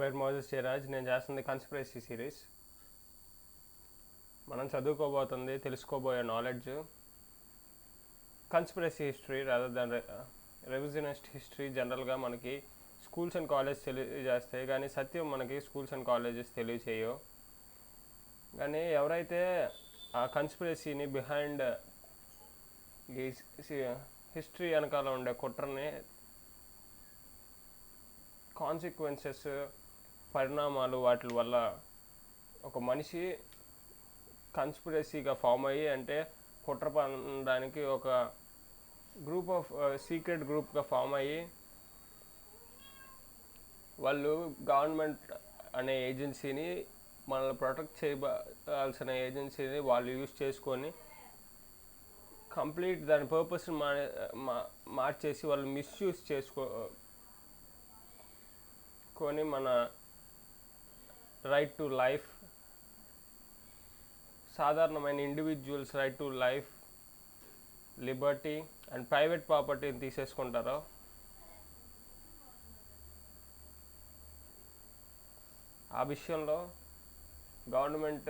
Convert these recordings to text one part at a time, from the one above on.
పేరు మోజెస్ జయరాజ్. నేను చేస్తుంది కన్స్పిరసీ సిరీస్. మనం చదువుకోబోతుంది, తెలుసుకోబోయే knowledge conspiracy history rather than revisionist history. జనరల్గా మనకి స్కూల్స్ అండ్ కాలేజ్ తెలియజేస్తాయి, కానీ సత్యం మనకి స్కూల్స్ అండ్ కాలేజెస్ తెలియచేయవు. కానీ ఎవరైతే ఆ కన్స్పిరసీని బిహైండ్ ఈ హిస్టరీ వెనకాల ఉండే కుట్రని, కాన్సిక్వెన్సెస్, పరిణామాలు, వాటి వల్ల ఒక మనిషి కన్స్పిరసీగా ఫామ్ అయ్యి, అంటే కుట్ర పనడానికి ఒక గ్రూప్ ఆఫ్ సీక్రెట్ గ్రూప్గా ఫామ్ అయ్యి, వాళ్ళు గవర్నమెంట్ అనే ఏజెన్సీని, మనల్ని ప్రొటెక్ట్ చేయవలసిన ఏజెన్సీని వాళ్ళు యూజ్ చేసుకొని కంప్లీట్ దాని పర్పస్ని మార్చేసి వాళ్ళు మిస్యూజ్ చేసుకొని మన రైట్ టు లైఫ్, సాధారణమైన individuals right to life, liberty and private ప్రాపర్టీని తీసేసుకుంటారో ఆ విషయంలో గవర్నమెంట్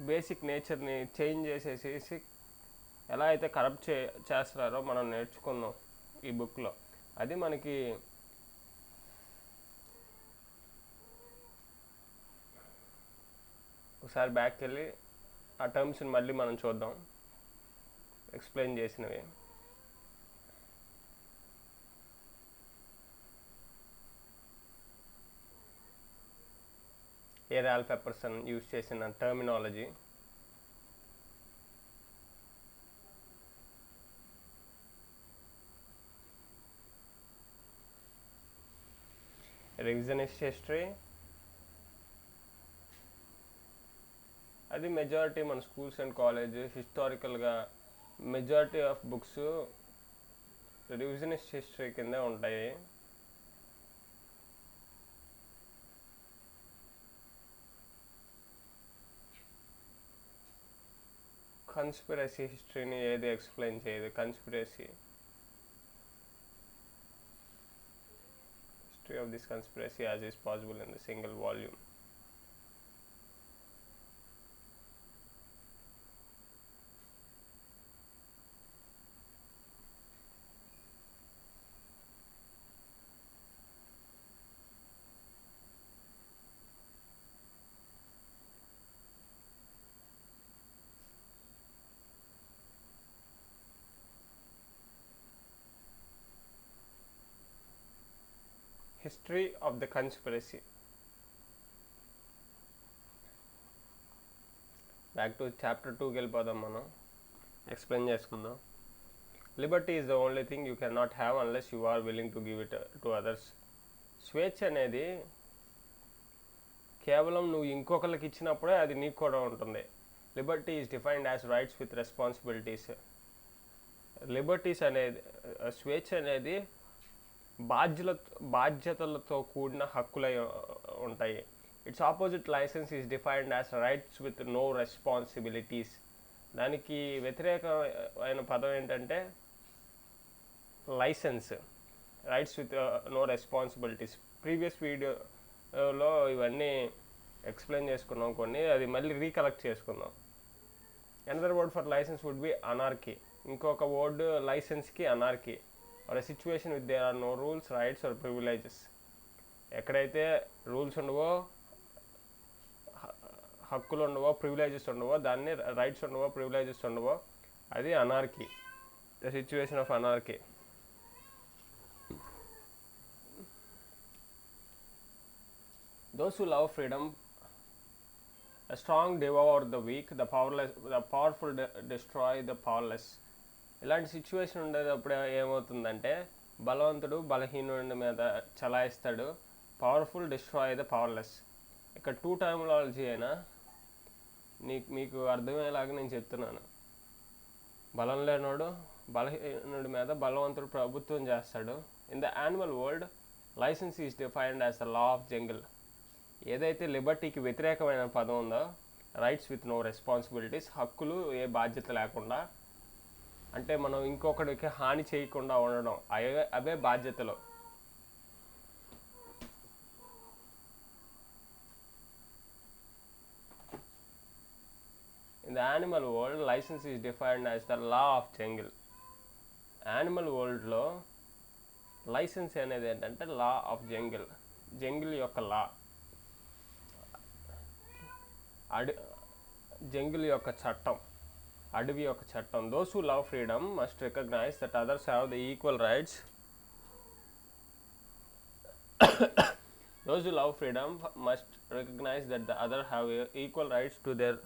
బేసిక్ నేచర్ని చేంజ్ చేసేసి ఎలా అయితే కరప్ట్ చేస్తున్నారో మనం నేర్చుకున్నాం ఈ బుక్లో. అది మనకి ఒకసారి బ్యాక్ వెళ్ళి ఆ టర్మ్స్ని మళ్ళీ మనం చూద్దాం, ఎక్స్ప్లెయిన్ చేసినవి. ఏ రాల్ఫ్ ఎపర్సన్ యూజ్ చేసిన టర్మినాలజీ. రివిజనిస్ట్ హిస్టరీ అది మెజారిటీ మన స్కూల్స్ అండ్ కాలేజ్ హిస్టారికల్గా majority of books revisionist history కిందే ఉంటాయి. కన్స్పిరసీ హిస్టరీని ఏది ఎక్స్ప్లెయిన్ చేయదు. Conspiracy history of this conspiracy as is possible in the single volume. History of the conspiracy. Back to chapter 2కి వెళ్ళిపోదాం. మనం ఎక్స్ప్లెయిన్ చేసుకుందాం. Liberty is the only thing you can not have unless you are willing to give it to others. స్వేచ్ఛ అనేది కేవలం నువ్వు ఇంకొకరికి ఇచ్చినప్పుడే అది నీకు కూడా ఉంటుంది. Liberty is defined as rights with responsibilities. Liberties అనేది, స్వేచ్ఛ అనేది బాధ్యతలతో కూడిన హక్కులై ఉంటాయి. It's opposite licence is defined as rights with no responsibilities. దానికి వ్యతిరేకమైన పదం ఏంటంటే licence, rights with no responsibilities. Previous వీడియోలో ఇవన్నీ ఎక్స్ప్లెయిన్ చేసుకున్నాం కొన్ని, అది మళ్ళీ రీకలెక్ట్ చేసుకుందాం. Another word for licence would be anarchy. ఇంకొక వర్డ్ లైసెన్స్కి anarchy. Or a situation with there are no rules, rights or privileges. ఎక్కడైతే రూల్స్ ఉండవో, హక్కులు ఉండవో, ప్రివిలేజెస్ ఉండవో, దాన్ని రైట్స్ ఉండవో, ప్రివిలేజెస్ ఉండవో, అది anarchy, the situation of anarchy. Those who love freedom, the strong devour the weak, the powerful destroy the powerless. ఇలాంటి situation ఉండేటప్పుడు ఏమవుతుందంటే బలవంతుడు బలహీనుడి మీద చలాయిస్తాడు, powerful destroy the powerless. ఇక్కడ 2 టర్మినాలజీ అయినా మీకు అర్థమయ్యేలాగా నేను చెప్తున్నాను. బలం లేనోడు బలహీనుడి మీద బలవంతుడు ప్రభుత్వం చేస్తాడు. In the animal world licence is defined as the law of jungle. ఏదైతే లిబర్టీకి వ్యతిరేకమైన పదం ఉందో, రైట్స్ విత్ నో రెస్పాన్సిబిలిటీస్, హక్కులు ఏ బాధ్యత లేకుండా, అంటే మనం ఇంకొకరికి హాని చేయకుండా ఉండడం, అవే బాధ్యతలు. In the animal world, license is defined as the law of jungle. Animal వరల్డ్లో లైసెన్స్ అనేది ఏంటంటే లా ఆఫ్ జంగిల్ యొక్క లా, జంగిల్ యొక్క చట్టం, అడవి యొక్క చట్టం. Those who love freedom must recognise that others have the equal rights. Those who love freedom must recognize that the other have equal rights to their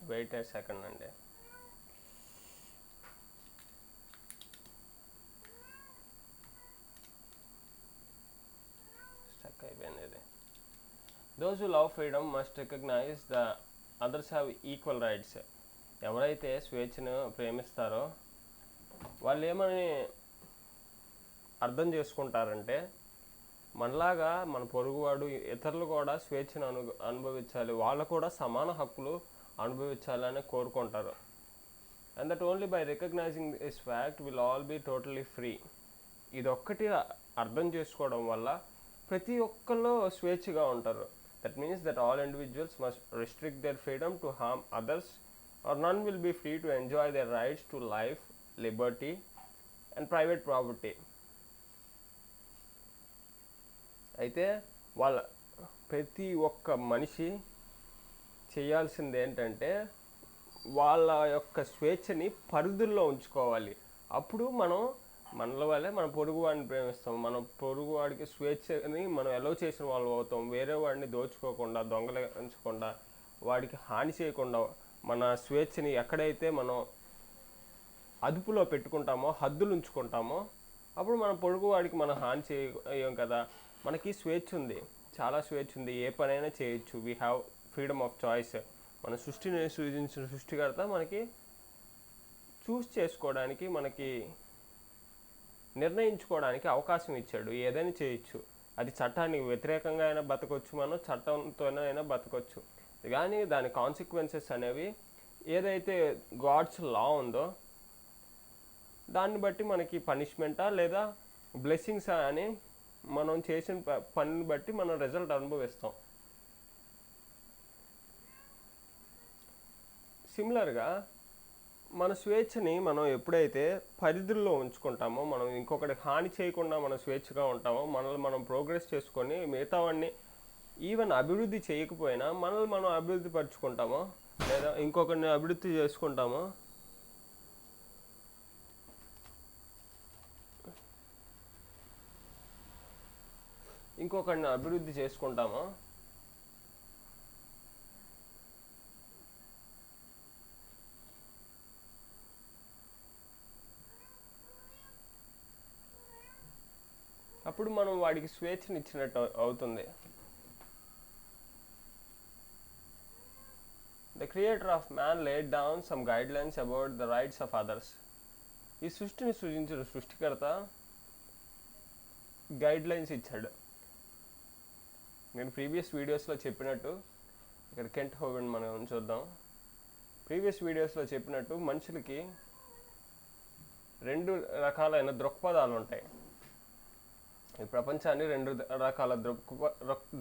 wait a second అండి. Stuck అయిపోయింది ఇది. Those who love freedom must recognise the others have equal rights. ఎవరైతే స్వేచ్ఛను ప్రేమిస్తారో వాళ్ళు ఏమని అర్థం చేసుకుంటారంటే, మనలాగా మన పొరుగువాడు ఇతరులు కూడా స్వేచ్ఛను అనుభవించాలి, వాళ్ళు కూడా సమాన హక్కులు అనుభవించాలని కోరుకుంటారు. And that only by recognising this fact will all be totally free. ఇదొక్కటి అర్థం చేసుకోవడం వల్ల ప్రతి ఒక్కళ్ళు స్వేచ్ఛగా ఉంటారు. That means that all individuals must restrict their freedom to harm others or none will be free to enjoy their rights to life, liberty and private property. అయితే ప్రతి ఒక్క మనిషి చేయాల్సింది ఏంటంటే వాళ్ళ యొక్క స్వేచ్ఛని పరిధుల్లో ఉంచుకోవాలి. అప్పుడు మనల వల్లే మన పొరుగువాడిని ప్రేమిస్తాం, మన పొరుగువాడికి స్వేచ్ఛని మనం ఎలో చేసిన వాళ్ళు అవుతాం. వేరే వాడిని దోచుకోకుండా, దొంగలించకుండా, వాడికి హాని చేయకుండా మన స్వేచ్ఛని ఎక్కడైతే మనం అదుపులో పెట్టుకుంటామో, హద్దులు ఉంచుకుంటామో, అప్పుడు మన పొరుగువాడికి మనం హాని చేయం కదా. మనకి స్వేచ్ఛ ఉంది, చాలా స్వేచ్ఛ ఉంది, ఏ పనైనా చేయొచ్చు. We have freedom of choice. మన సృష్టిని సృజించిన సృష్టికర్త మనకి చూస్ చేసుకోవడానికి, మనకి నిర్ణయించుకోవడానికి అవకాశం ఇచ్చాడు. ఏదైనా చేయొచ్చు. అది చట్టానికి వ్యతిరేకంగా అయినా బతకొచ్చు, మనం చట్టంతోనైనా బతకొచ్చు. కానీ దాని కాన్సిక్వెన్సెస్ అనేవి ఏదైతే గాడ్స్ లా ఉందో దాన్ని బట్టి మనకి పనిష్మెంటా లేదా బ్లెస్సింగ్సా అని మనం చేసిన పనిని బట్టి మనం రిజల్ట్ అనుభవిస్తాం. సిమిలర్గా మన స్వేచ్ఛని మనం ఎప్పుడైతే పరిధుల్లో ఉంచుకుంటామో, మనం ఇంకొకటి హాని చేయకుండా మనం స్వేచ్ఛగా ఉంటామో, మనల్ని మనం ప్రోగ్రెస్ చేసుకొని మిగతా వాడిని ఈవెన్ అభివృద్ధి చేయకపోయినా మనల్ని మనం అభివృద్ధి పరుచుకుంటామో, లేదా ఇంకొకరిని అభివృద్ధి చేసుకుంటామో, అప్పుడు మనం వాడికి స్వేచ్ఛని ఇచ్చినట్టు అవుతుంది. The creator of man laid down some guidelines about the rights of others. ఈ సృష్టిని సృజించిన సృష్టికర్త గైడ్లైన్స్ ఇచ్చాడు. నేను ప్రీవియస్ వీడియోస్లో చెప్పినట్టు, ఇక్కడ కెంట్ హోవెన్ మనం చూద్దాం. ప్రీవియస్ వీడియోస్లో చెప్పినట్టు మనుషులకి 2 రకాలైన దృక్పథాలు ఉంటాయి. ఈ ప్రపంచాన్ని 2 రకాల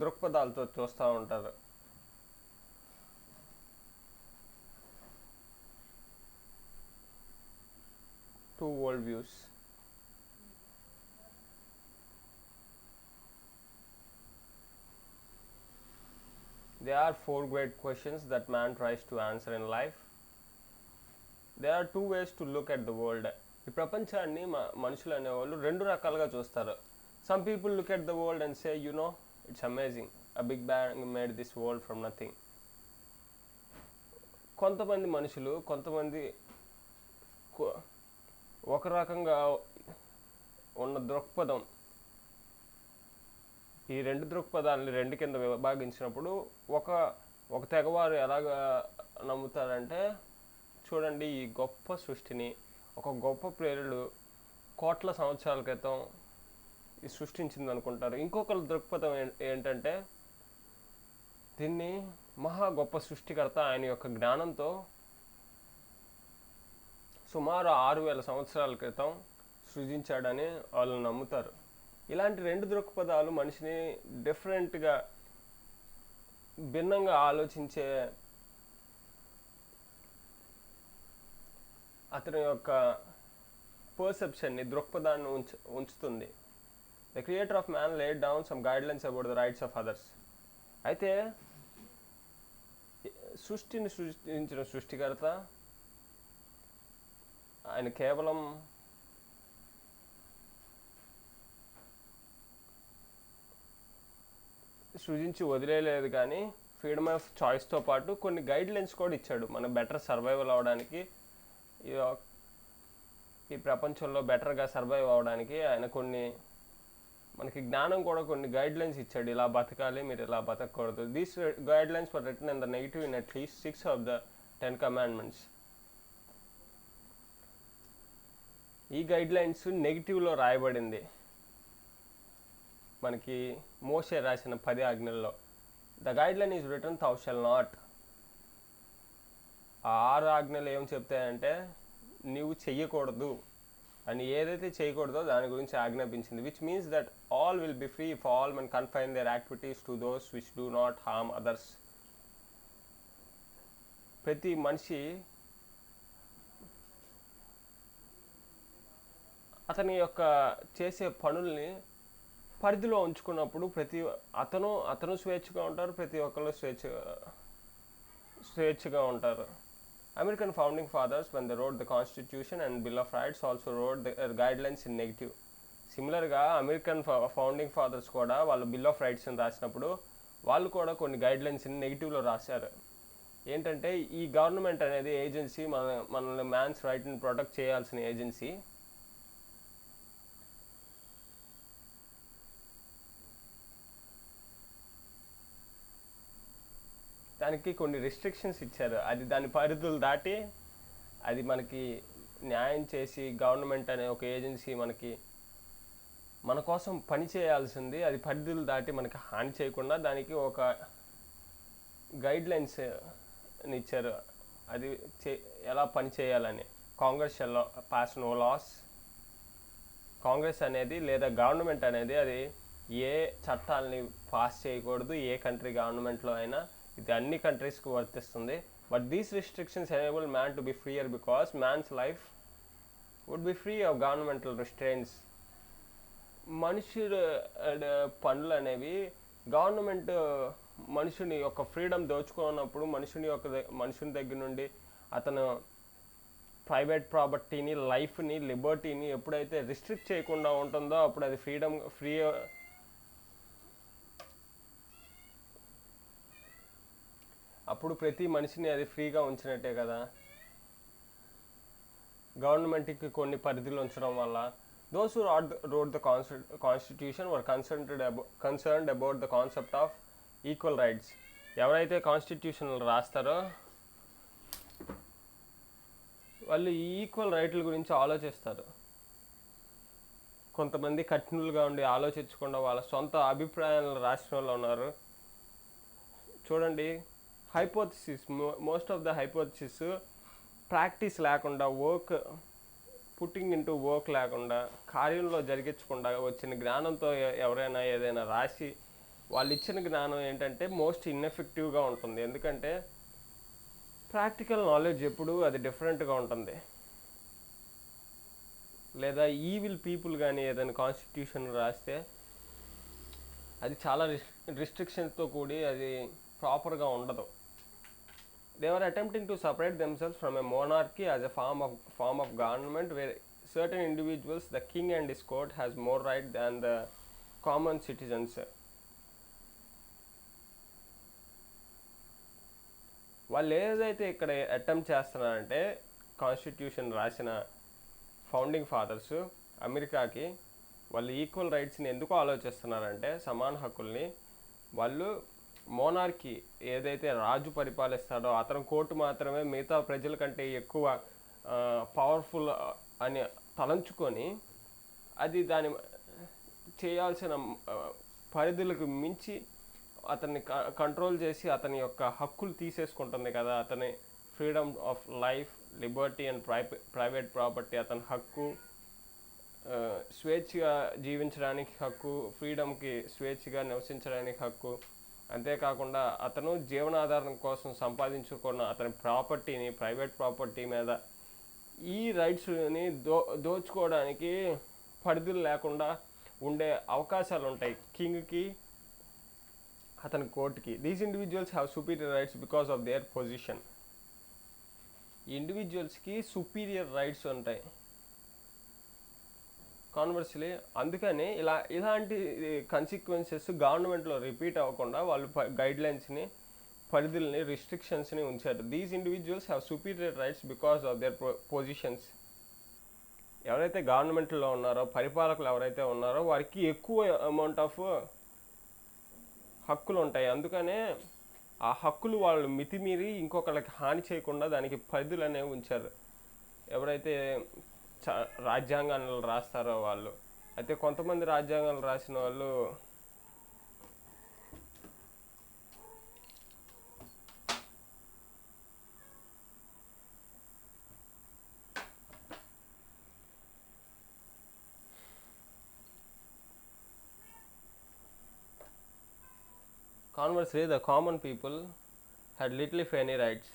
దృక్పథాలతో చూస్తూ ఉంటారు. Two world views. There are 4 great questions that man tries to answer in life. There are 2 ways to look at the world. ఈ ప్రపంచాన్ని మనుషులు అనేవాళ్ళు 2 రకాలుగా చూస్తారు. Some people look at the world and say, you know, it's amazing. A big bang made this world from nothing. కొంతమంది మనుషులు, కొంతమంది ఒక రకంగా ఉన్న దృక్పథం ఈ రెండు దృక్పథాలని రెండు కింద విభాగించినప్పుడు ఒక ఒక తెగవారు ఎలాగా నమ్ముతారంటే, చూడండి ఈ గొప్ప సృష్టిని ఒక గొప్ప ప్రేరుడు కోట్ల సంవత్సరాల క్రితం ఈ సృష్టించింది అనుకుంటారు. ఇంకొకరు దృక్పథం ఏంటంటే, దీన్ని మహా గొప్ప సృష్టికర్త ఆయన యొక్క జ్ఞానంతో సుమారు 6000 సంవత్సరాల క్రితం సృజించాడని వాళ్ళు నమ్ముతారు. ఇలాంటి రెండు దృక్పథాలు మనిషిని డిఫరెంట్గా భిన్నంగా ఆలోచించే అతని యొక్క పర్సెప్షన్ని దృక్పథాన్ని ఉంచుతుంది. The creator of man laid down some guidelines about the rights of others. అయితే సృష్టిని సృష్టించిన సృష్టికర్త ఆయన కేవలం సృజించి వదిలేయలేదు, కానీ ఫ్రీడమ్ ఆఫ్ చాయిస్తో పాటు కొన్ని గైడ్లైన్స్ కూడా ఇచ్చాడు. మనం బెటర్ సర్వైవల్ అవ్వడానికి, ఈ ప్రపంచంలో బెటర్గా సర్వైవ్ అవ్వడానికి ఆయన మనకి జ్ఞానం కూడా కొన్ని గైడ్లైన్స్ ఇచ్చాడు. ఇలా బతకాలి, మీరు ఇలా బతకూడదు. These guidelines were written in the negative in at least 6 of the 10 commandments. ఈ గైడ్లైన్స్ నెగిటివ్లో రాయబడింది మనకి మోషే రాసిన 10 ఆజ్ఞల్లో. The guideline is written thou shall not. ఆ 6 ఆజ్ఞలు ఏం చెప్తాయంటే, నీవు చెయ్యకూడదు అని, ఏదైతే చేయకూడదో దాని గురించి ఆజ్ఞాపించింది. Which means that all will be free if all men confine their activities to those which do not harm others. ప్రతి మనిషి అతని యొక్క చేసే పనుల్ని పరిధిలో ఉంచుకున్నప్పుడు అతను స్వేచ్ఛగా ఉంటారు, ప్రతి ఒక్కరు స్వేచ్ఛగా ఉంటారు. American founding fathers when they wrote the Constitution and Bill of Rights also wrote the guidelines in negative. సిమిలర్గా అమెరికన్ ఫౌండింగ్ ఫాదర్స్ కూడా వాళ్ళు బిల్ ఆఫ్ రైట్స్ని రాసినప్పుడు వాళ్ళు కూడా కొన్ని గైడ్లైన్స్ని నెగిటివ్లో రాశారు. ఏంటంటే, ఈ గవర్నమెంట్ అనేది ఏజెన్సీ, మనల్ని మ్యాన్స్ రైట్ని ప్రొటెక్ట్ చేయాల్సిన ఏజెన్సీ. దానికి కొన్ని రిస్ట్రిక్షన్స్ ఇచ్చారు. అది దాని పరిధులు దాటి అది మనకి న్యాయం చేసి, గవర్నమెంట్ అనే ఒక ఏజెన్సీ మన కోసం పని చేయాల్సింది. అది పరిధులు దాటి మనకి హాని చేయకుండా దానికి ఒక గైడ్లైన్స్ ఇచ్చారు, అది ఎలా పని చేయాలని. Congress shall pass no laws. Congress అనేది లేదా గవర్నమెంట్ అనేది అది ఏ చట్టాలని పాస్ చేయకూడదు, ఏ కంట్రీ గవర్నమెంట్లో అయినా. ఇది అన్ని కంట్రీస్కి వర్తిస్తుంది. But these restrictions enable man to be freer because man's life would be free of governmental restraints. మనుషుల పనులు అనేవి గవర్నమెంట్ మనుషుని యొక్క ఫ్రీడమ్ దోచుకున్నప్పుడు, మనుషుని దగ్గర నుండి అతను ప్రైవేట్ ప్రాపర్టీని, లైఫ్ని, లిబర్టీని ఎప్పుడైతే రిస్ట్రిక్ట్ చేయకుండా ఉంటుందో అప్పుడు అది ఫ్రీ. అప్పుడు ప్రతి మనిషిని అది ఫ్రీగా ఉంచినట్టే కదా. గవర్నమెంట్కి కొన్ని పరిధిలో ఉంచడం వల్ల those who wrote the Constitution were concerned about the concept of equal rights. ఎవరైతే కాన్స్టిట్యూషన్ రాస్తారో వాళ్ళు ఈ ఈక్వల్ రైట్ల గురించి ఆలోచిస్తారు. కొంతమంది కఠినులుగా ఉండి ఆలోచించకుండా వాళ్ళ సొంత అభిప్రాయాలను రాసిన వాళ్ళు ఉన్నారు. చూడండి, hypothesis, most of the hypothesis practice లేకుండా, పుట్టింగ్ ఇంటూ వర్క్ లేకుండా, కార్యంలో జరిగించకుండా వచ్చిన జ్ఞానంతో ఎవరైనా ఏదైనా రాసి వాళ్ళు ఇచ్చిన జ్ఞానం ఏంటంటే మోస్ట్ ఇన్ఎఫెక్టివ్గా ఉంటుంది. ఎందుకంటే ప్రాక్టికల్ నాలెడ్జ్ ఎప్పుడు అది డిఫరెంట్గా ఉంటుంది. లేదా ఈవిల్ పీపుల్ కానీ ఏదైనా కాన్స్టిట్యూషన్ రాస్తే అది చాలా రిస్ట్రిక్షన్స్తో కూడి అది ప్రాపర్గా ఉండదు. They were attempting to separate themselves from a monarchy as a form of government where certain individuals, the king and his court, has more right than the common citizens. వాళ్ళు ఏదైతే ఇక్కడ అటెంప్ట్ చేస్తున్నారంటే, కాన్స్టిట్యూషన్ రాసిన founding fathers అమెరికాకి వాళ్ళు equal రైట్స్ని ఎందుకు ఆలోచిస్తున్నారంటే సమాన హక్కుల్ని వాళ్ళు మోనార్కీ ఏదైతే రాజు పరిపాలిస్తాడో అతని కోర్టు మాత్రమే మిగతా ప్రజల కంటే ఎక్కువ పవర్ఫుల్ అని తలంచుకొని అది దాని చేయాల్సిన పరిధులకు మించి అతన్ని కంట్రోల్ చేసి అతని యొక్క హక్కులు తీసేసుకుంటుంది కదా. అతని freedom of life, liberty and private property, అతని హక్కు, స్వేచ్ఛగా జీవించడానికి హక్కు, ఫ్రీడమ్కి స్వేచ్ఛగా నివసించడానికి హక్కు, అంతేకాకుండా అతను జీవనాధారం కోసం సంపాదించుకున్న అతని ప్రాపర్టీని, ప్రైవేట్ ప్రాపర్టీ మీద ఈ రైట్స్ని దోచుకోవడానికి పరిధులు లేకుండా ఉండే అవకాశాలు ఉంటాయి కింగ్కి, అతని కోర్టుకి. These individuals have superior rights because of their position. ఈ ఇండివిజువల్స్కి సుపీరియర్ రైట్స్ ఉంటాయి కాన్వర్స్లీ. అందుకని ఇలాంటి కన్సిక్వెన్సెస్ గవర్నమెంట్లో రిపీట్ అవ్వకుండా వాళ్ళు గైడ్లైన్స్ని, పరిధుల్ని, రిస్ట్రిక్షన్స్ని ఉంచారు. These individuals have superior rights because of their positions. ఎవరైతే గవర్నమెంట్లో ఉన్నారో, పరిపాలకులు ఎవరైతే ఉన్నారో వారికి ఎక్కువ అమౌంట్ ఆఫ్ హక్కులు ఉంటాయి. అందుకనే ఆ హక్కులు వాళ్ళు మితిమీరి ఇంకొకళ్ళకి హాని చేయకుండా దానికి పరిధులు అనేవి ఉంచారు ఎవరైతే రాజ్యాంగాలు రాస్తారో వాళ్ళు. అయితే కొంతమంది రాజ్యాంగాలు రాసిన వాళ్ళు conversely the common people had little if any rights.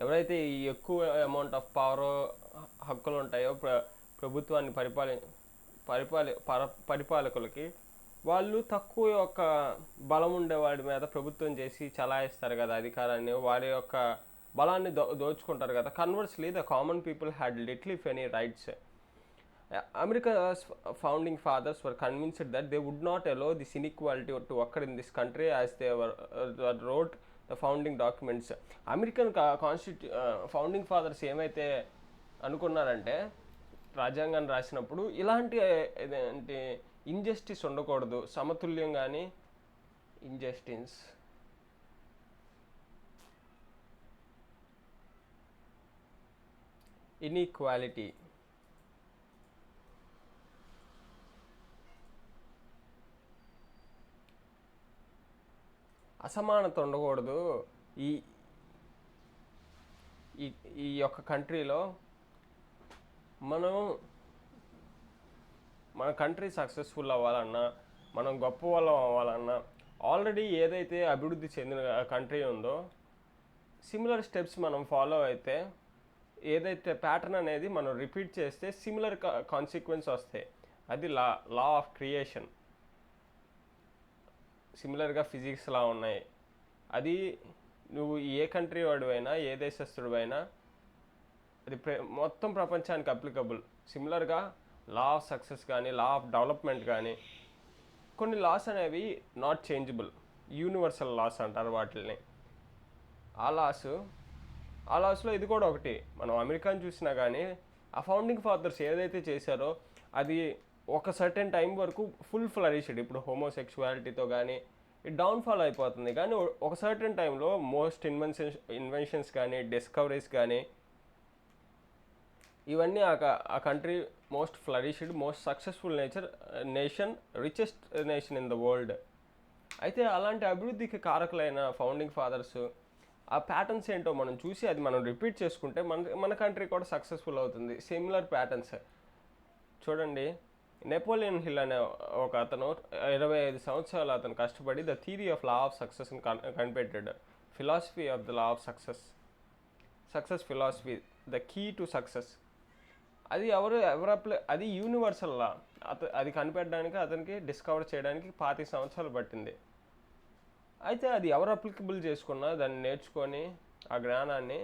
ఎవరైతే ఈ ఎక్కువ అమౌంట్ ఆఫ్ పవర్, హక్కులు ఉంటాయో ప్రభుత్వాన్ని పరిపాలకులకి, వాళ్ళు తక్కువ యొక్క బలం ఉండేవాడి మీద ప్రభుత్వం చేసి చలాయిస్తారు కదా అధికారాన్ని, వారి యొక్క బలాన్ని దోచుకుంటారు కదా. Conversely the common people had little if any rights. America's founding fathers were convinced that they would not allow this inequality to occur in this country as they wrote the founding documents. American founding fathers ఏమైతే అనుకున్నారంటే రాజ్యాంగాన్ని రాసినప్పుడు ఇలాంటి injustice ఉండకూడదు, సమతుల్యం కానీ injustice, inequality, అసమానత ఉండకూడదు. ఈ ఈ యొక్క కంట్రీలో మన కంట్రీ సక్సెస్ఫుల్ అవ్వాలన్నా, మనం గొప్ప వాళ్ళం అవ్వాలన్నా, ఆల్రెడీ ఏదైతే అభివృద్ధి చెందిన కంట్రీ ఉందో సిమిలర్ స్టెప్స్ మనం ఫాలో అయితే, ఏదైతే ప్యాటర్న్ అనేది మనం రిపీట్ చేస్తే సిమిలర్ కాన్సిక్వెన్స్ వస్తాయి. అది లా ఆఫ్ క్రియేషన్. సిమిలర్గా ఫిజిక్స్ లా ఉన్నాయి. అది నువ్వు ఏ కంట్రీ వాడివైనా, ఏ దేశస్తుడివైనా, అది మొత్తం ప్రపంచానికి అప్లికబుల్. సిమిలర్గా లా ఆఫ్ సక్సెస్ కానీ, లా ఆఫ్ డెవలప్మెంట్ కానీ, కొన్ని లాస్ అనేవి నాట్ చేంజబుల్, యూనివర్సల్ లాస్ అంటారు వాటిని. ఆ లాస్లో ఇది కూడా ఒకటి. మనం అమెరికాని చూసినా కానీ ఆ ఫౌండింగ్ ఫాదర్స్ ఏదైతే చేశారో అది ఒక సర్టెన్ టైం వరకు ఫుల్ ఫ్లరిష్డ్. ఇప్పుడు హోమోసెక్షువాలిటీతో కానీ డౌన్ఫాల్ అయిపోతుంది, కానీ ఒక సర్టెన్ టైంలో మోస్ట్ ఇన్వెన్షన్స్ కానీ, డిస్కవరీస్ కానీ, ఇవన్నీ ఆ country most flourished, most successful nation, richest nation in the world. అయితే అలాంటి అభివృద్ధికి కారకులైన ఫౌండింగ్ ఫాదర్స్ ఆ ప్యాటర్న్స్ ఏంటో మనం చూసి అది మనం రిపీట్ చేసుకుంటే మన కంట్రీ కూడా సక్సెస్ఫుల్ అవుతుంది. సిమిలర్ ప్యాటర్న్స్ చూడండి. నెపోలియన్ హిల్ అనే ఒక అతను 25 సంవత్సరాలు అతను కష్టపడి the theory of law of success కనిపెట్టాడు. Philosophy of the law of success philosophy, the key to success. అది అది యూనివర్సల్ లా. అది కనిపెట్టడానికి, అతనికి డిస్కవర్ చేయడానికి 25 సంవత్సరాలు పట్టింది. అయితే అది ఎవరు అప్లికబుల్ చేసుకున్నా, దాన్ని నేర్చుకొని ఆ జ్ఞానాన్ని,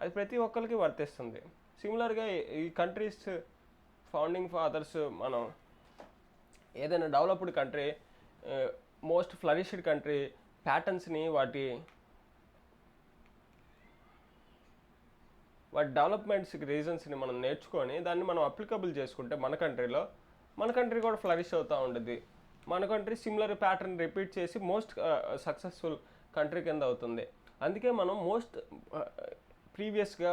అది ప్రతి ఒక్కరికి వర్తిస్తుంది. సిమిలర్గా ఈ కంట్రీస్ ఫౌండింగ్ ఫాదర్స్, మనం ఏదైనా developed country, most flourished country ప్యాటర్న్స్ని, వాటి వాటి డెవలప్మెంట్స్ రీజన్స్ని మనం నేర్చుకొని దాన్ని మనం అప్లికబుల్ చేసుకుంటే మన కంట్రీ కూడా ఫ్లరిష్ అవుతూ ఉంటుంది. మన కంట్రీ సిమిలర్ ప్యాటర్న్ రిపీట్ చేసి మోస్ట్ సక్సెస్ఫుల్ కంట్రీ కింద అవుతుంది. అందుకే మనం ప్రీవియస్గా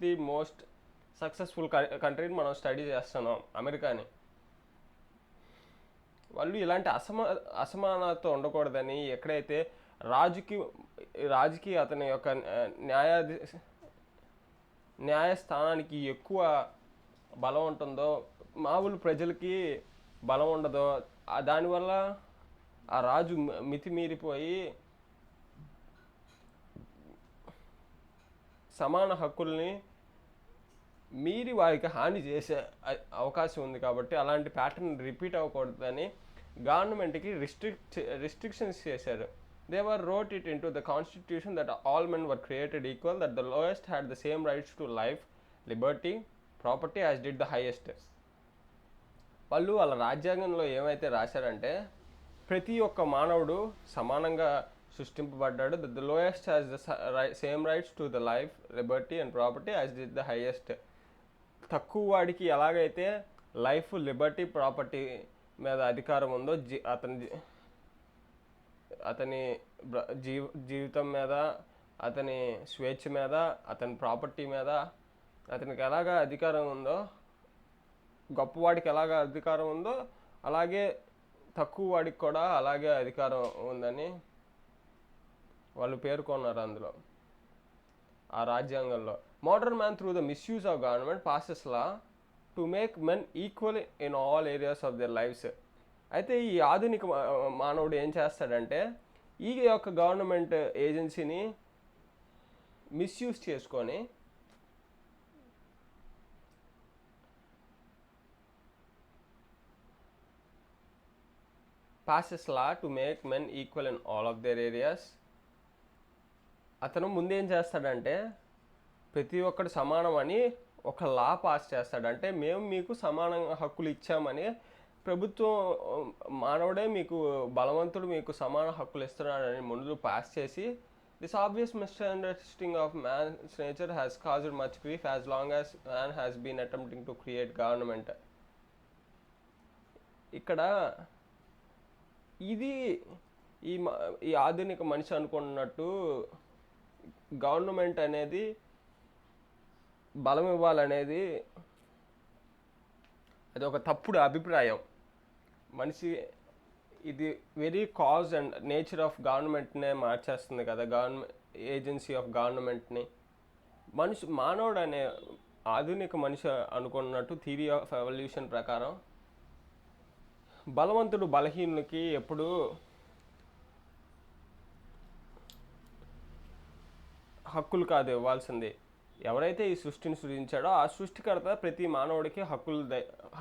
ది మోస్ట్ సక్సెస్ఫుల్ కంట్రీని మనం స్టడీ చేస్తున్నాం, అమెరికాని. వాళ్ళు ఇలాంటి అసమానత ఉండకూడదని, ఎక్కడైతే రాజుకి అతని యొక్క న్యాయస్థానానికి ఎక్కువ బలం ఉంటుందో, మామూలు ప్రజలకి బలం ఉండదో, దానివల్ల ఆ రాజు మితిమీరిపోయి సమాన హక్కుల్ని మీరి వారికి హాని చేసే అవకాశం ఉంది. కాబట్టి అలాంటి ప్యాటర్న్ రిపీట్ అవ్వకూడదని గవర్నమెంట్కి రిస్ట్రిక్షన్స్ చేశారు. They were wrote it into the constitution that all men were created equal, that the lowest had the same rights to life, liberty, property as did the highest. వాళ్ళు వాళ్ళ రాజ్యాంగంలో ఏమైతే రాశారంటే ప్రతి ఒక్క మానవుడు సమానంగా సృష్టింపబడ్డాడు. That the lowest has the same rights to the life, liberty and property as did the highest. తక్కువ వాడికి ఎలాగైతే లైఫ్, లిబర్టీ, ప్రాపర్టీ మీద అధికారం ఉందో, అతని జీవితం మీద, అతని స్వేచ్ఛ మీద, అతని ప్రాపర్టీ మీద అతనికి ఎలాగ అధికారం ఉందో, గొప్పవాడికి ఎలాగ అధికారం ఉందో అలాగే తక్కువ వాడికి కూడా అలాగే అధికారం ఉందని వాళ్ళు పేర్కొన్నారు అందులో, ఆ రాజ్యాంగంలో. Modern man through the misuse of government passes law to make men equal in all areas of their lifes. అయితే ఈ ఆధునిక మానవుడు ఏం చేస్తాడంటే ఈ యొక్క గవర్నమెంట్ ఏజెన్సీని మిస్యూజ్ చేసుకొని passes law to make men equal in all of their areas. అతను ముందేం చేస్తాడంటే ప్రతి ఒక్కటి సమానం అని ఒక లా పాస్ చేస్తాడంటే మేము మీకు సమాన హక్కులు ఇచ్చామని ప్రభుత్వం, మానవుడే మీకు బలవంతుడు, మీకు సమాన హక్కులు ఇస్తున్నాడని ముందు పాస్ చేసి, this obvious misunderstanding of man's nature has caused much grief as long as man has been attempting to create government. ఇక్కడ ఇది ఈ ఆధునిక మనిషి అనుకున్నట్టు గవర్నమెంట్ అనేది బలం ఇవ్వాలనేది అది ఒక తప్పుడు అభిప్రాయం. మనిషి ఇది very cause and nature of గవర్నమెంట్నే మార్చేస్తుంది కదా, ఏజెన్సీ ఆఫ్ గవర్నమెంట్ని. మానవుడు అనే ఆధునిక మనిషి అనుకున్నట్టు థియరీ ఆఫ్ ఎవల్యూషన్ ప్రకారం బలవంతుడు బలహీనులకి ఎప్పుడు హక్కులు కాదు ఇవ్వాల్సింది. ఎవరైతే ఈ సృష్టిని సృజించాడో ఆ సృష్టికర్త ప్రతి మానవుడికి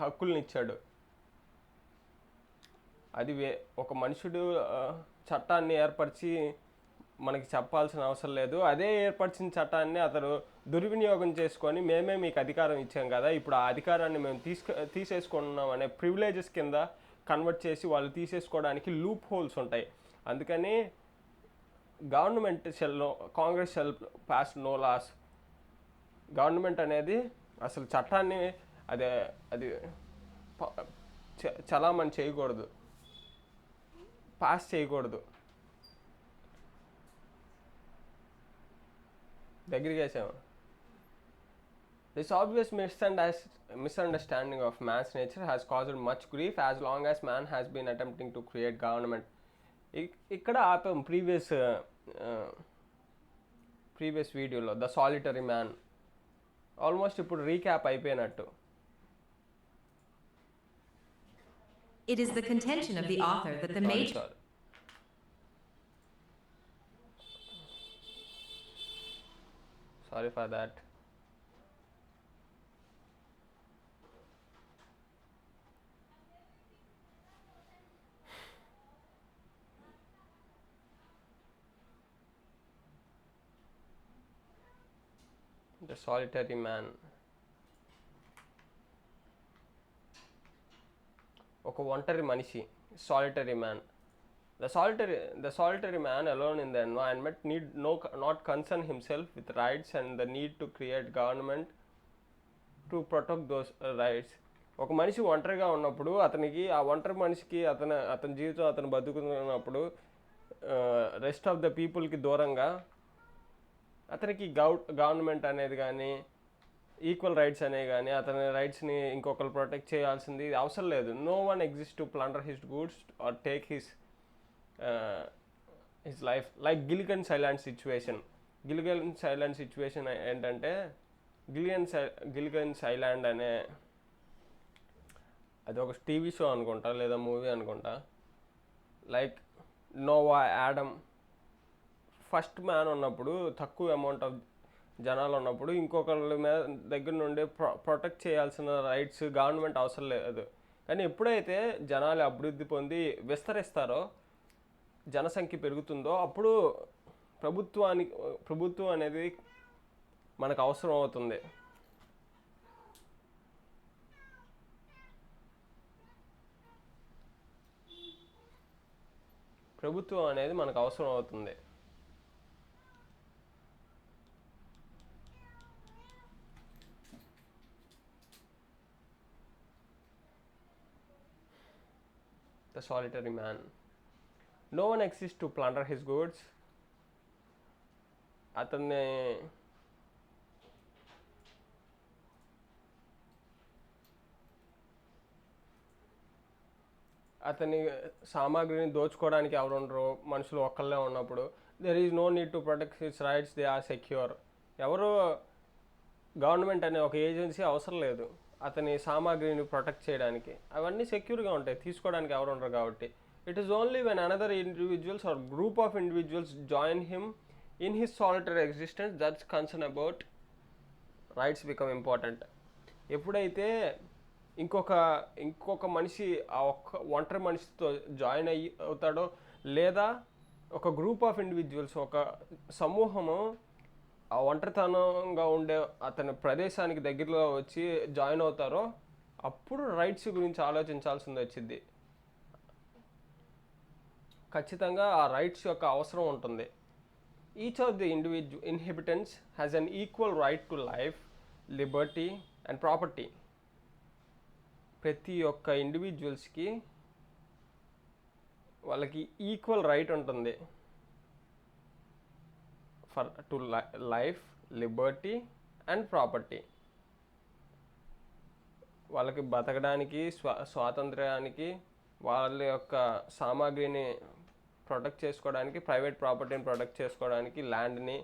హక్కుల్నిచ్చాడు. అది ఒక మనుషుడు చట్టాన్ని ఏర్పరిచి మనకి చెప్పాల్సిన అవసరం లేదు. అదే ఏర్పరిచిన చట్టాన్ని అతను దుర్వినియోగం చేసుకొని మేమే మీకు అధికారం ఇచ్చాం కదా, ఇప్పుడు ఆ అధికారాన్ని మేము తీసేసుకున్నాం అనే ప్రివిలేజెస్ కింద కన్వర్ట్ చేసి వాళ్ళు తీసేసుకోవడానికి లూప్ హోల్స్ ఉంటాయి. అందుకని government Congress shall pass no laws. Government అనేది అసలు చట్టాన్ని అది చలామణి చేయకూడదు, పాస్ చేయకూడదు. దగ్గరికి వేసాము. This obvious misunderstanding of man's nature has caused much grief as long as man has been attempting to create government. ఇక్కడ ఆపాం ప్రీవియస్ వీడియోలో ద సాలిటరీ మ్యాన్. ఆల్మోస్ట్ ఇప్పుడు రీక్యాప్ అయిపోయినట్టు. It is the contention of the author that the major... Sorry for that. The solitary man. ఒక ఒంటరి మనిషి, solitary man. The solitary man alone in the environment need not concern himself with rights and the need to create government to protect those rights. ఒక మనిషి ఒంటరిగా ఉన్నప్పుడు అతనికి ఆ ఒంటరి మనిషికి అతని జీవితం అతను బతుకుతున్నప్పుడు రెస్ట్ ఆఫ్ ద పీపుల్కి దూరంగా అతనికి గవర్నమెంట్ అనేది కానీ ఈక్వల్ రైట్స్ అనేవి కానీ అతని రైట్స్ని ఇంకొకరు ప్రొటెక్ట్ చేయాల్సింది అవసరం లేదు. No one exist to plunder his goods or take his life. Like Gilligan's Island situation ఏంటంటే గిలిగన్స్ ఐలాండ్ అనే అది ఒక టీవీ షో అనుకుంటా లేదా మూవీ అనుకుంటా. Like Noah Adam first man ఉన్నప్పుడు తక్కువ అమౌంట్ ఆఫ్ జనాలు ఉన్నప్పుడు ఇంకొకరి మీద దగ్గర నుండి ప్రొటెక్ట్ చేయాల్సిన రైట్స్ గవర్నమెంట్ అవసరం లేదు. కానీ ఎప్పుడైతే జనాలు అభివృద్ధి పొంది విస్తరిస్తారో జనసంఖ్య పెరుగుతుందో అప్పుడు ప్రభుత్వం అనేది మనకు అవసరం అవుతుంది. ప్రభుత్వం అనేది మనకు అవసరం అవుతుంది. The solitary man. No one exists to plunder his goods. అతన్ని సామాగ్రిని దోచుకోవడానికి ఎవరు ఉండరు, మనుషులు ఒక్కళ్ళే ఉన్నప్పుడు there is no need to protect his rights, they are secure. ఎవరు గవర్నమెంట్ అనే ఒక ఏజెన్సీ అవసరం లేదు అతని సామాగ్రిని ప్రొటెక్ట్ చేయడానికి. అవన్నీ సెక్యూర్గా ఉంటాయి, తీసుకోవడానికి ఎవరు ఉండరు కాబట్టి. It is only when another individuals or group of individuals join him in his solitary existence that's concern about rights become important. ఎప్పుడైతే ఇంకొక మనిషి ఆ ఒంటరి మనిషితో జాయిన్ అవుతాడో లేదా ఒక గ్రూప్ ఆఫ్ ఇండివిజువల్స్ ఒక సమూహము ఆ ఒంటరితనంగా ఉండే అతని ప్రదేశానికి దగ్గరలో వచ్చి జాయిన్ అవుతారో అప్పుడు రైట్స్ గురించి ఆలోచించాల్సింది వచ్చింది. ఖచ్చితంగా ఆ రైట్స్ యొక్క అవసరం ఉంటుంది. Each of the inhabitants has an equal right to life, liberty and property. ప్రతి ఒక్క ఇండివిజువల్స్కి వాళ్ళకి ఈక్వల్ రైట్ ఉంటుంది to life, liberty and property. వాళ్ళకి బతకడానికి స్వాతంత్ర్యానికి, వాళ్ళ యొక్క సామాగ్రిని ప్రొటెక్ట్ చేసుకోవడానికి, ప్రైవేట్ ప్రాపర్టీని ప్రొటెక్ట్ చేసుకోవడానికి, ల్యాండ్ని,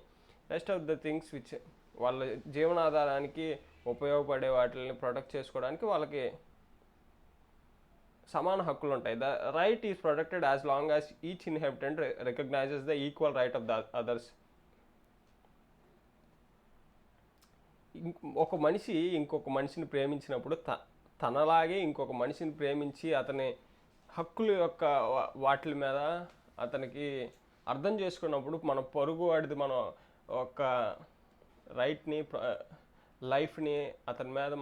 rest of the things which వాళ్ళ జీవనాధారానికి ఉపయోగపడే వాటిని ప్రొటెక్ట్ చేసుకోవడానికి వాళ్ళకి సమాన హక్కులు ఉంటాయి. The right is protected as long as each inhabitant recognises the equal right of the others. ఒక మనిషి ఇంకొక మనిషిని ప్రేమించినప్పుడు తనలాగే ఇంకొక మనిషిని ప్రేమించి అతని హక్కుల యొక్క వాటి మీద అతనికి అర్థం చేసుకున్నప్పుడు మన పొరుగు వాడిది మనం ఒక రైట్ని, లైఫ్ని అతని మీద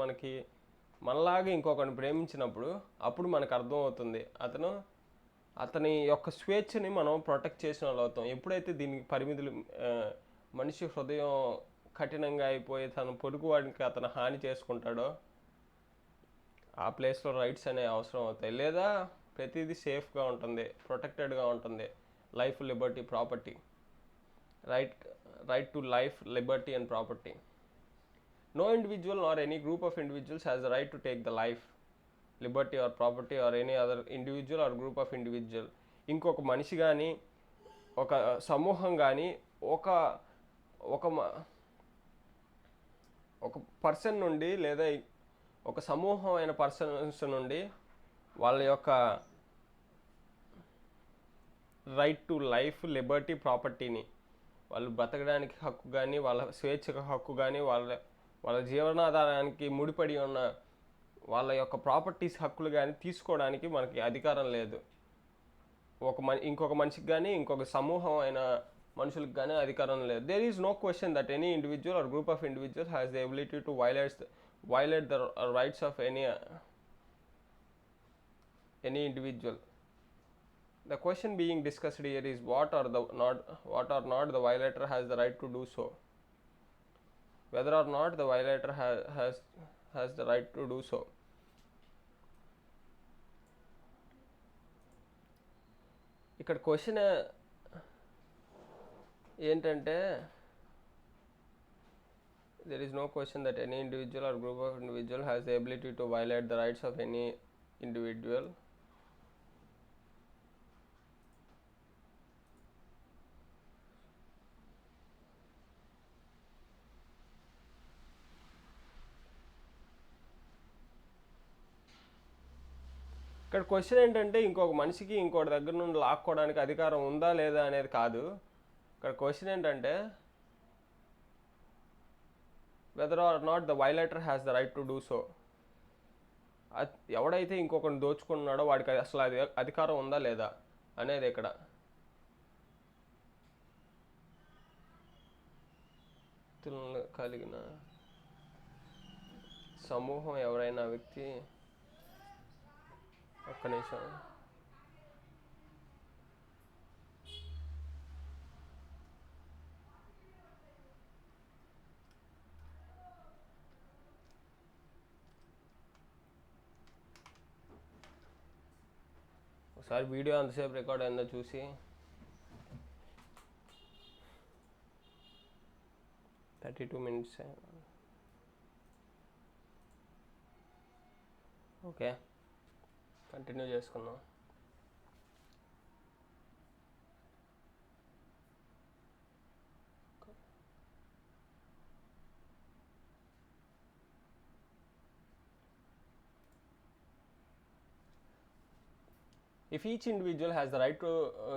మనలాగే ఇంకొకరిని ప్రేమించినప్పుడు అప్పుడు మనకు అర్థమవుతుంది అతని యొక్క స్వేచ్ఛని మనం ప్రొటెక్ట్ చేసిన వాళ్ళు అవుతాం. ఎప్పుడైతే దీనికి పరిమితులు మనిషి హృదయం కఠినంగా అయిపోయి తన పొరుగువాడికి అతను హాని చేసుకుంటాడో ఆ ప్లేస్లో రైట్స్ అనేవి అవసరం అవుతాయి. లేదా ప్రతిదీ సేఫ్గా ఉంటుంది, ప్రొటెక్టెడ్గా ఉంటుంది. Life, Liberty, property. Right to life, liberty and property. No individual nor any group of individuals has the right to take the life, liberty or property or any other individual or group of individual. ఇంకొక మనిషి కానీ ఒక సమూహం కానీ ఒక person నుండి లేదా ఒక సమూహం అయిన పర్సన్స్ నుండి వాళ్ళ యొక్క రైట్ టు లైఫ్, లిబర్టీ, ప్రాపర్టీని వాళ్ళు బ్రతకడానికి హక్కు కానీ, వాళ్ళ స్వేచ్ఛకు హక్కు కానీ, వాళ్ళ జీవనాధారానికి ముడిపడి ఉన్న వాళ్ళ యొక్క ప్రాపర్టీస్ హక్కులు కానీ తీసుకోవడానికి మనకి అధికారం లేదు. ఇంకొక మనిషికి కానీ ఇంకొక సమూహం అయిన మనుషులకు కానీ అధికారం లేదు. There is no question that any individual or group of individual has the ability to violate the rights of any individual. The question being discussed here is what or not the violator has the right to do so. Whether or not the violator has the right to do so. ఇక్కడ question ఏంటంటే there is no question that any individual or group of individual has the ability to violate the rights of any individual. ఇక్కడ question ఏంటంటే ఇంకొక మనిషికి ఇంకోటి దగ్గర నుండి లాక్కోవడానికి అధికారం ఉందా లేదా అనేది కాదు. ఇక్కడ క్వశ్చన్ ఏంటంటే whether or not the violator has the right to do so. ఎవడైతే ఇంకొకరిని దోచుకున్నాడో వాడికి అసలు అది అధికారం ఉందా లేదా అనేది ఇక్కడ. కలిగిన సమూహం ఎవరైనా వ్యక్తి ఒక్క నిమిషం ఒకసారి వీడియో అంతసేపు రికార్డ్ అయిందో చూసి 32 minutes. ఓకే కంటిన్యూ చేసుకుందాం. If each individual has the right to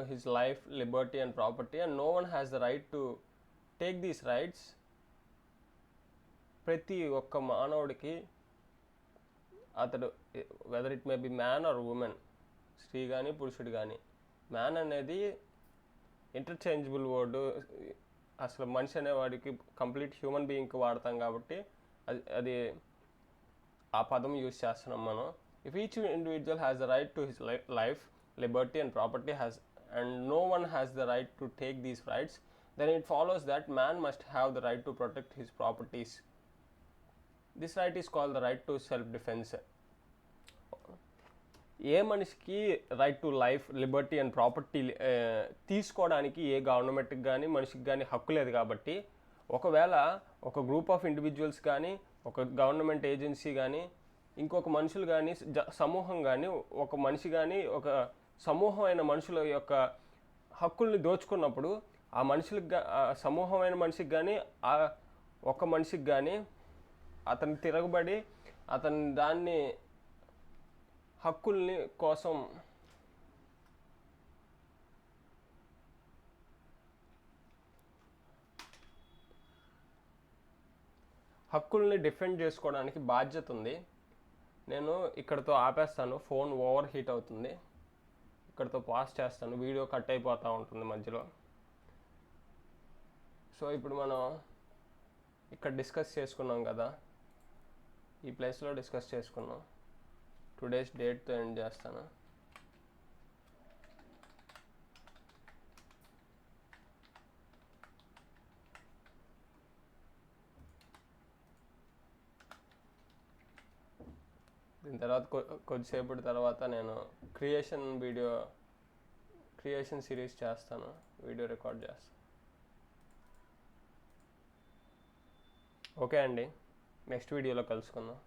his life, liberty and property, and no one has the right to take these rights, ప్రతి ఒక్క మానవుడికి అతడు whether it may be man or women, స్త్రీ కానీ పురుషుడు కానీ, man అనేది ఇంటర్చేంజబుల్ వర్డ్, అసలు మనిషి అనేవాడికి కంప్లీట్ హ్యూమన్ బీయింగ్కి వాడతాం కాబట్టి అది ఆ పదం యూజ్ చేస్తున్నాం మనం. If each individual has the right to his life, liberty and property and no one has the right to take these rights, then it follows that man must have the right to protect his properties. This right is called the right to self-defense. ఏ మనిషికి right to life, liberty and property తీసుకోవడానికి ఏ గవర్నమెంట్కి కానీ మనిషికి కానీ హక్కు లేదు. కాబట్టి ఒకవేళ ఒక గ్రూప్ ఆఫ్ ఇండివిజువల్స్ కానీ, ఒక గవర్నమెంట్ ఏజెన్సీ కానీ, ఇంకొక మనుషులు కానీ, సమూహం కానీ, ఒక మనిషి కానీ, ఒక సమూహమైన మనుషుల యొక్క హక్కుల్ని దోచుకున్నప్పుడు ఆ మనుషులకు, సమూహమైన మనిషికి కానీ, ఆ ఒక మనిషికి కానీ అతను తిరగబడి అతని దాన్ని హక్కుల్ని కోసం హక్కుల్ని డిఫెండ్ చేసుకోవడానికి బాధ్యత ఉంది. నేను ఇక్కడతో ఆపేస్తాను, ఫోన్ ఓవర్ హీట్ అవుతుంది. ఇక్కడతో పాస్ చేస్తాను, వీడియో కట్ అయిపోతూ ఉంటుంది మధ్యలో. సో ఇప్పుడు మనం ఇక్కడ డిస్కస్ చేసుకున్నాం కదా, ఈ ప్లేస్లో డిస్కస్ చేసుకున్నాం. టుడేస్ డేట్తో ఎండ్ చేస్తాను. దీని తర్వాత కొద్దిసేపటి తర్వాత నేను క్రియేషన్ సిరీస్ చేస్తాను, వీడియో రికార్డ్ చేస్తాను. ఓకే అండి, నెక్స్ట్ వీడియోలో కలుసుకుందాం.